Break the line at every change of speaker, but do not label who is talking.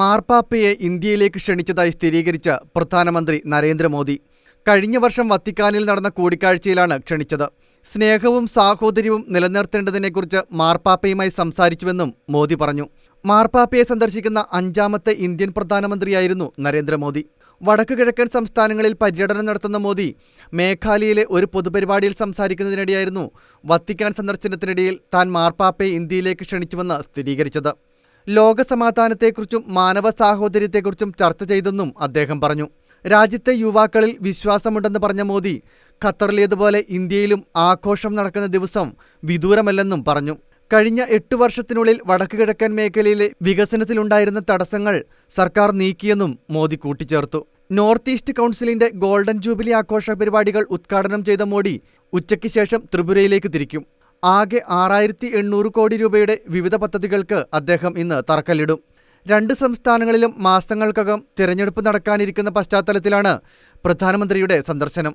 മാർപ്പാപ്പയെ ഇന്ത്യയിലേക്ക് ക്ഷണിച്ചതായി സ്ഥിരീകരിച്ച പ്രധാനമന്ത്രി നരേന്ദ്രമോദി കഴിഞ്ഞ വർഷം വത്തിക്കാനിൽ നടന്ന കൂടിക്കാഴ്ചയിലാണ് ക്ഷണിച്ചത്. സ്നേഹവും സാഹോദര്യവും നിലനിർത്തേണ്ടതിനെക്കുറിച്ച് മാർപ്പാപ്പയുമായി സംസാരിച്ചുവെന്നും മോദി പറഞ്ഞു. മാർപ്പാപ്പയെ സന്ദർശിക്കുന്ന 5ാമത്തെ ഇന്ത്യൻ പ്രധാനമന്ത്രിയായിരുന്നു നരേന്ദ്രമോദി. വടക്കു കിഴക്കൻ സംസ്ഥാനങ്ങളിൽ പര്യടനം നടത്തുന്ന മോദി മേഘാലയയിലെ ഒരു പൊതുപരിപാടിയിൽ സംസാരിക്കുന്നതിനിടെയായിരുന്നു വത്തിക്കാൻ സന്ദർശനത്തിനിടയിൽ താൻ മാർപ്പാപ്പയെ ഇന്ത്യയിലേക്ക് ക്ഷണിച്ചുവെന്ന് സ്ഥിരീകരിച്ചത്. ലോകസമാധാനത്തെക്കുറിച്ചും മാനവ സാഹോദര്യത്തെക്കുറിച്ചും ചർച്ച ചെയ്തെന്നും അദ്ദേഹം പറഞ്ഞു. രാജ്യത്തെ യുവാക്കളിൽ വിശ്വാസമുണ്ടെന്ന് പറഞ്ഞ മോദി ഖത്തറിലേതുപോലെ ഇന്ത്യയിലും ആഘോഷം നടക്കുന്ന ദിവസം വിദൂരമല്ലെന്നും പറഞ്ഞു. കഴിഞ്ഞ 8 വർഷത്തിനുള്ളിൽ വടക്കു കിഴക്കൻ മേഖലയിലെ വികസനത്തിലുണ്ടായിരുന്ന തടസ്സങ്ങൾ സർക്കാർ നീക്കിയെന്നും മോദി കൂട്ടിച്ചേർത്തു. നോർത്ത് ഈസ്റ്റ് കൗൺസിലിന്റെ ഗോൾഡൻ ജൂബിലി ആഘോഷ പരിപാടികൾ ഉദ്ഘാടനം ചെയ്ത മോദി ഉച്ചയ്ക്ക് ശേഷം ത്രിപുരയിലേക്ക് തിരിക്കും. ആകെ 6800 കോടി രൂപയുടെ വിവിധ പദ്ധതികൾക്ക് അദ്ദേഹം ഇന്ന് തറക്കല്ലിടും. 2 സംസ്ഥാനങ്ങളിലും മാസങ്ങൾക്കകം തിരഞ്ഞെടുപ്പ് നടക്കാനിരിക്കുന്ന പശ്ചാത്തലത്തിലാണ് പ്രധാനമന്ത്രിയുടെ സന്ദർശനം.